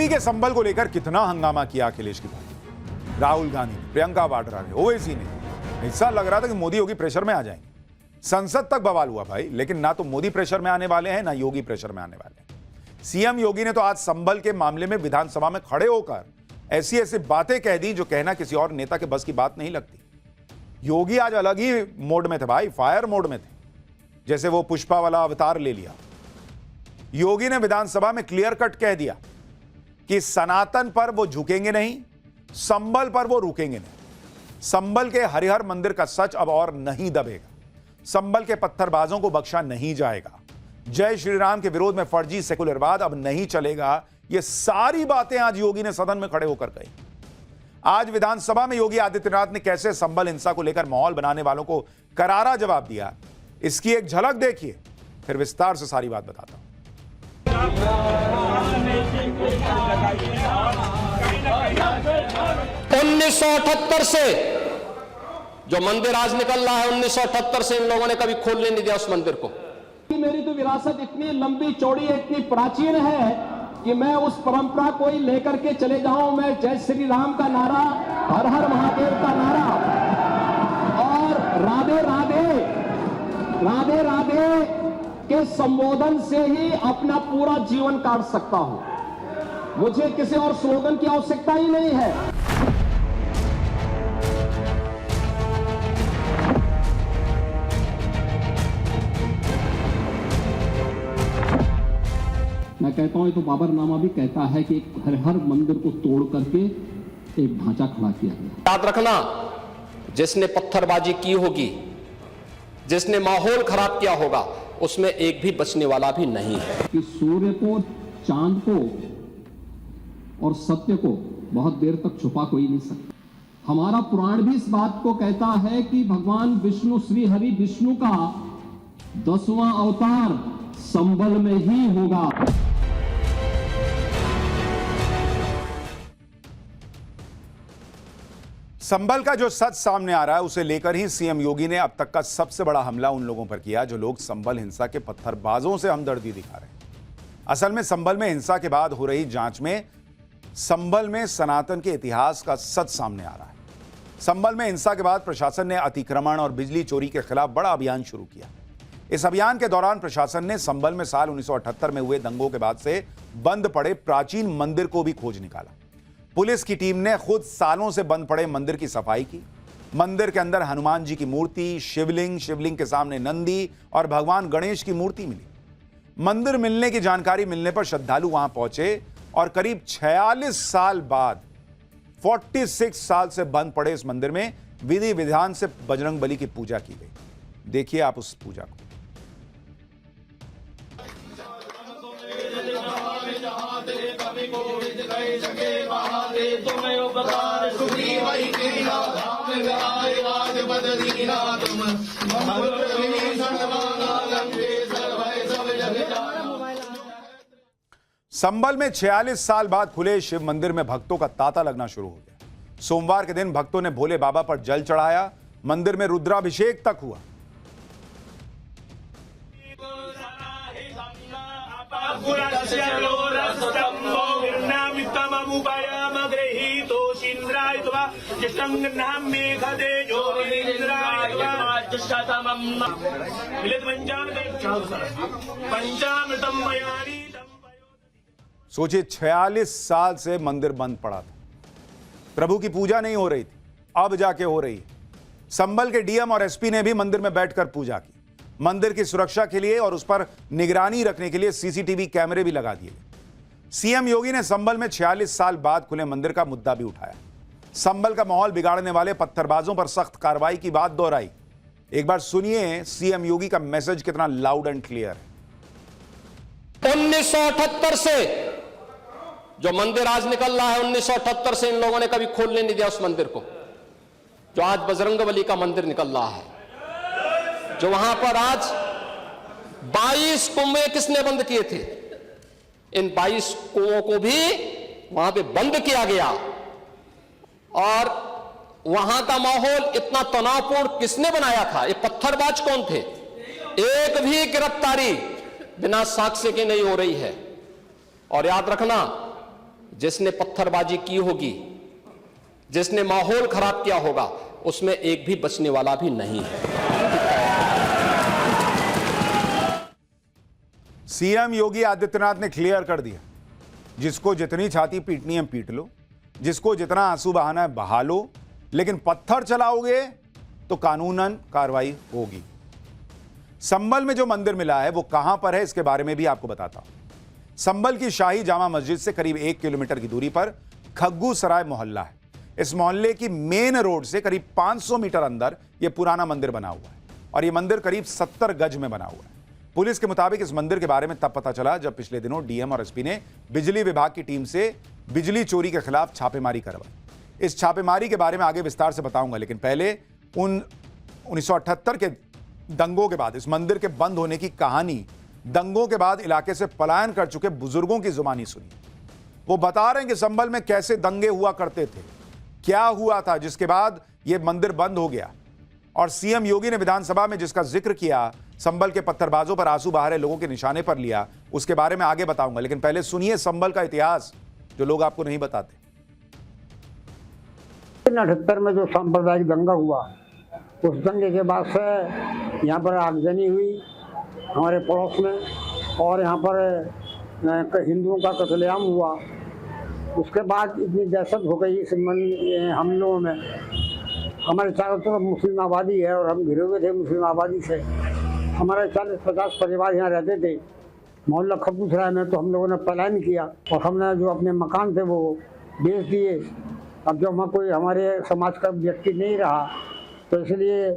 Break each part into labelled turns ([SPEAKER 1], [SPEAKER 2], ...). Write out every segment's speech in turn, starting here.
[SPEAKER 1] योगी के संबल को लेकर कितना हंगामा किया अखिलेश की पार्टी, राहुल गांधी ने, प्रियंका वाड्रा ने, ओवैसी ने। ऐसा लग रहा था कि मोदी योगी प्रेशर में आ जाएंगे। संसद तक बवाल हुआ भाई, लेकिन ना तो मोदी प्रेशर में आने वाले हैं ना योगी प्रेशर में आने वाले हैं। सीएम योगी ने तो आज संबल के मामले में विधानसभा में खड़े होकर ऐसी ऐसी बातें कह दी जो कहना किसी और नेता के बस की बात नहीं लगती। योगी आज अलग ही मोड में थे भाई, फायर मोड में थे, जैसे वो पुष्पा वाला अवतार ले लिया। योगी ने विधानसभा में क्लियर कट कह दिया कि सनातन पर वो झुकेंगे नहीं, संबल पर वो रुकेंगे नहीं। संबल के हरिहर मंदिर का सच अब और नहीं दबेगा, संबल के पत्थरबाजों को बख्शा नहीं जाएगा, जय श्री राम के विरोध में फर्जी सेकुलरवाद अब नहीं चलेगा। ये सारी बातें आज योगी ने सदन में खड़े होकर कही। आज विधानसभा में योगी आदित्यनाथ ने कैसे संबल हिंसा को लेकर माहौल बनाने वालों को करारा जवाब दिया, इसकी एक झलक देखिए, फिर विस्तार से सारी बात बताता हूं।
[SPEAKER 2] 1978 से जो मंदिर आज निकल रहा है, 1978 से इन लोगों ने कभी खोलने नहीं दिया उस मंदिर को।
[SPEAKER 3] मेरी तो विरासत इतनी लंबी चौड़ी है, इतनी प्राचीन है कि मैं उस परंपरा को ही लेकर के चले जाऊं। मैं जय श्री राम का नारा, हर हर महादेव का नारा और राधे राधे राधे राधे के संबोधन से ही अपना पूरा जीवन काट सकता हूं। मुझे किसी और स्लोगन की आवश्यकता ही नहीं है। मैं कहता हूं तो बाबरनामा भी कहता है कि हर मंदिर को तोड़ करके एक ढांचा खड़ा किया गया।
[SPEAKER 2] याद रखना, जिसने पत्थरबाजी की होगी, जिसने माहौल खराब किया होगा, उसमें एक भी बचने वाला भी नहीं है।
[SPEAKER 3] कि सूर्य को, चांद को और सत्य को बहुत देर तक छुपा कोई नहीं सकता। हमारा पुराण भी इस बात को कहता है कि भगवान विष्णु, श्री हरि विष्णु का 10वां अवतार संबल में ही होगा।
[SPEAKER 1] संबल का जो सच सामने आ रहा है उसे लेकर ही सीएम योगी ने अब तक का सबसे बड़ा हमला उन लोगों पर किया जो लोग संबल हिंसा के पत्थरबाजों से हमदर्दी दिखा रहे हैं। असल में संबल में हिंसा के बाद हो रही जांच में संबल में सनातन के इतिहास का सच सामने आ रहा है। संबल में हिंसा के बाद प्रशासन ने अतिक्रमण और बिजली चोरी के खिलाफ बड़ा अभियान शुरू किया। इस अभियान के दौरान प्रशासन ने संबल में साल 1978 में हुए दंगों के बाद से बंद पड़े प्राचीन मंदिर को भी खोज निकाला। पुलिस की टीम ने खुद सालों से बंद पड़े मंदिर की सफाई की। मंदिर के अंदर हनुमान जी की मूर्ति, शिवलिंग के सामने नंदी और भगवान गणेश की मूर्ति मिली। मंदिर मिलने की जानकारी मिलने पर श्रद्धालु वहां पहुंचे और करीब 46 साल बाद 46 साल से बंद पड़े इस मंदिर में विधि विधान से बजरंग बली की पूजा की गई। देखिए आप उस पूजा को। संबल में 46 साल बाद खुले शिव मंदिर में भक्तों का तांता लगना शुरू हो गया। सोमवार के दिन भक्तों ने भोले बाबा पर जल चढ़ाया। मंदिर में रुद्राभिषेक तक हुआ। सोचिए 46 साल से मंदिर बंद पड़ा था, प्रभु की पूजा नहीं हो रही थी, अब जाके हो रही है। संबल के डीएम और एसपी ने भी मंदिर में बैठकर पूजा की। मंदिर की सुरक्षा के लिए और उस पर निगरानी रखने के लिए सीसीटीवी कैमरे भी लगा दिए गए। सीएम योगी ने संबल में 46 साल बाद खुले मंदिर का मुद्दा भी उठाया। संबल का माहौल बिगाड़ने वाले पत्थरबाजों पर सख्त कार्रवाई की बात दोहराई। एक बार सुनिए सीएम योगी का मैसेज कितना लाउड एंड क्लियर है।
[SPEAKER 2] 1978 से जो मंदिर आज निकल रहा है, 1978 से इन लोगों ने कभी खोलने नहीं दिया उस मंदिर को। जो आज बजरंगबली का मंदिर निकल रहा है, जो वहां पर आज 22 कुएं किसने बंद किए थे, इन 22 कुओं को भी वहां पे बंद किया गया। और वहां का माहौल इतना तनावपूर्ण किसने बनाया था? ये पत्थरबाज कौन थे? एक भी गिरफ्तारी बिना साक्ष्य के नहीं हो रही है। और याद रखना, जिसने पत्थरबाजी की होगी, जिसने माहौल खराब किया होगा, उसमें एक भी बचने वाला भी नहीं है।
[SPEAKER 1] सीएम योगी आदित्यनाथ ने क्लियर कर दिया, जिसको जितनी छाती पीटनी है पीट लो, जिसको जितना आंसू बहाना है बहा लो, लेकिन पत्थर चलाओगे तो कानूनन कार्रवाई होगी। संभल में जो मंदिर मिला है वो कहां पर है, इसके बारे में भी आपको बताता हूं। संभल की शाही जामा मस्जिद से करीब 1 किलोमीटर की दूरी पर खग्गू सराय मोहल्ला है। इस मोहल्ले की मेन रोड से करीब 500 मीटर अंदर यह पुराना मंदिर बना हुआ है और यह मंदिर करीब 70 गज में बना हुआ है। पुलिस के मुताबिक इस मंदिर के बारे में तब पता चला जब पिछले दिनों डीएम और एसपी ने बिजली विभाग की टीम से बिजली चोरी के खिलाफ छापेमारी करवाई। इस छापेमारी के बारे में आगे विस्तार से बताऊंगा, लेकिन पहले 1978 के दंगों के बाद इस मंदिर के बंद होने की कहानी, दंगों के बाद इलाके से पलायन कर चुके बुजुर्गों की जुबानी सुनी। वो बता रहे हैं कि संभल में कैसे दंगे हुआ करते थे, क्या हुआ था जिसके बाद यह मंदिर बंद हो गया। और सीएम योगी ने विधानसभा में जिसका जिक्र किया, संभल के पत्थरबाजों पर आंसू बहा रहे लोगों के निशाने पर लिया, उसके बारे में आगे बताऊंगा, लेकिन पहले सुनिए संभल का इतिहास जो लोग आपको नहीं बताते।
[SPEAKER 4] 1978 में जो सांप्रदायिक दंगा हुआ, उस दंगे के बाद से यहाँ पर आगजनी हुई हमारे पड़ोस में, और यहाँ पर हिंदुओं का कत्लेआम हुआ। उसके बाद इतनी दहशत हो गई इस हमलों में। हमारे चारों तरफ मुस्लिम आबादी है और हम घिरे हुए थे मुस्लिम आबादी से। हमारे 40-50 परिवार यहाँ रहते थे मोहल्ला खग्गू सराय में। तो हम लोगों ने पलायन किया और हमने जो अपने मकान थे वो बेच दिए। अब जब वहाँ कोई हमारे समाज का व्यक्ति नहीं रहा तो इसलिए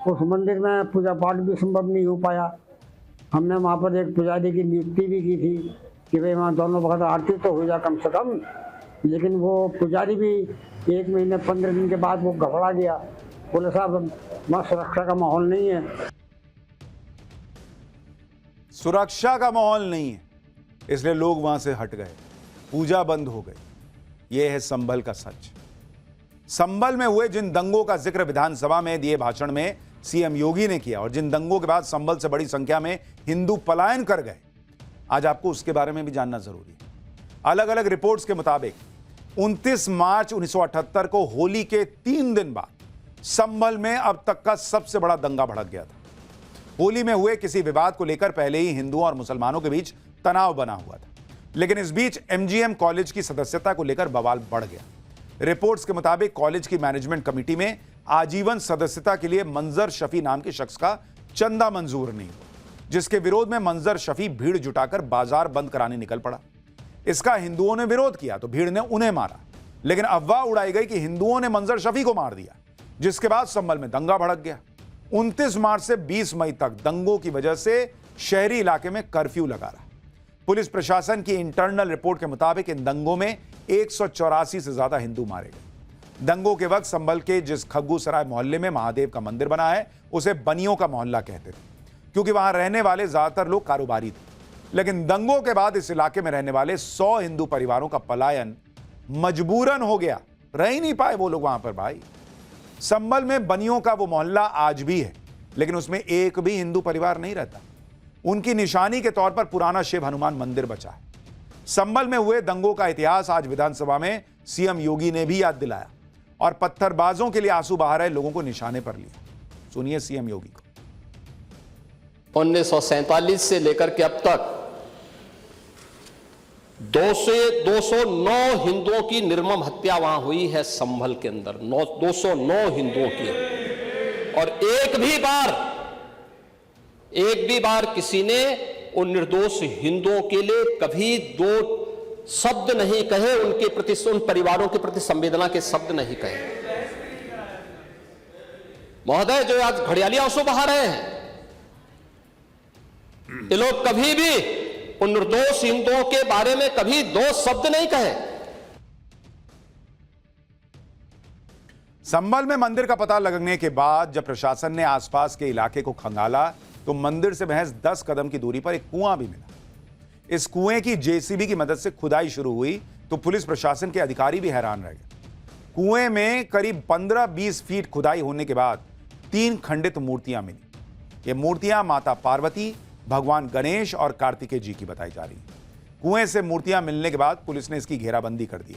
[SPEAKER 4] उस मंदिर में पूजा पाठ भी संभव नहीं हो पाया। हमने वहाँ पर एक पुजारी की नियुक्ति भी की थी कि भाई वहाँ दोनों वक्त आरती तो हो जाए कम से कम, लेकिन वो पुजारी भी 1 महीने 15 दिन के बाद वो घबरा गया। बोले साहब वहाँ सुरक्षा का माहौल नहीं है।
[SPEAKER 1] सुरक्षा का माहौल नहीं है इसलिए लोग वहां से हट गए, पूजा बंद हो गई। यह है संभल का सच। संभल में हुए जिन दंगों का जिक्र विधानसभा में दिए भाषण में सीएम योगी ने किया और जिन दंगों के बाद संभल से बड़ी संख्या में हिंदू पलायन कर गए, आज आपको उसके बारे में भी जानना जरूरी है। अलग अलग रिपोर्ट्स के मुताबिक 29 मार्च 1978 को होली के 3 दिन बाद संभल में अब तक का सबसे बड़ा दंगा भड़क गया था। होली में हुए किसी विवाद को लेकर पहले ही हिंदुओं और मुसलमानों के बीच तनाव बना हुआ था, लेकिन इस बीच एमजीएम कॉलेज की सदस्यता को लेकर बवाल बढ़ गया। रिपोर्ट्स के मुताबिक कॉलेज की मैनेजमेंट कमेटी में आजीवन सदस्यता के लिए मंजर शफी नाम के शख्स का चंदा मंजूर नहीं हुआ, जिसके विरोध में मंजर शफी भीड़ जुटाकर बाजार बंद कराने निकल पड़ा। इसका हिंदुओं ने विरोध किया तो भीड़ ने उन्हें मारा, लेकिन अफवाह उड़ाई गई कि हिंदुओं ने मंजर शफी को मार दिया, जिसके बाद संभल में दंगा भड़क गया। 29 मार्च से 20 मई तक दंगों की वजह से शहरी इलाके में कर्फ्यू लगा रहा। पुलिस प्रशासन की इंटरनल रिपोर्ट के मुताबिक इन दंगों में 184 से ज्यादा हिंदू मारे गए। दंगों के वक्त संभल के जिस खग्गू सराय मोहल्ले में महादेव का मंदिर बना है उसे बनियों का मोहल्ला कहते थे, क्योंकि वहां रहने वाले ज्यादातर लोग कारोबारी थे। लेकिन दंगों के बाद इस इलाके में रहने वाले 100 हिंदू परिवारों का पलायन मजबूरन हो गया, रह ही नहीं पाए वो लोग वहां पर। भाई संभल में बनियों का वो मोहल्ला आज भी है, लेकिन उसमें एक भी हिंदू परिवार नहीं रहता। उनकी निशानी के तौर पर पुराना शिव हनुमान मंदिर बचा है। संभल में हुए दंगों का इतिहास आज विधानसभा में सीएम योगी ने भी याद दिलाया और पत्थरबाजों के लिए आंसू बहा रहे लोगों को निशाने पर लिया। सुनिए सीएम योगी को।
[SPEAKER 2] 1947 से लेकर के अब तक 209 हिंदुओं की निर्मम हत्या वहां हुई है संभल के अंदर, 209 हिंदुओं की। और एक भी बार किसी ने उन निर्दोष हिंदुओं के लिए कभी 2 शब्द नहीं कहे, उनके प्रति, उन परिवारों के प्रति संवेदना के शब्द नहीं कहे। महोदय, जो आज घड़ियाली आंसू बहा रहे हैं, ये लोग कभी भी उन निर्दोष हिंदुओं के बारे में कभी 2 शब्द नहीं कहे।
[SPEAKER 1] संभल में मंदिर का पता लगने के बाद जब प्रशासन ने आसपास के इलाके को खंगाला तो मंदिर से महज 10 कदम की दूरी पर एक कुआं भी मिला। इस कुएं की जेसीबी की मदद से खुदाई शुरू हुई तो पुलिस प्रशासन के अधिकारी भी हैरान रह गए। कुएं में करीब 15-20 फीट खुदाई होने के बाद 3 खंडित मूर्तियां मिली। ये मूर्तियां माता पार्वती, भगवान गणेश और कार्तिकेय जी की बताई जा रही है। कुएं से मूर्तियां मिलने के बाद पुलिस ने इसकी घेराबंदी कर दी।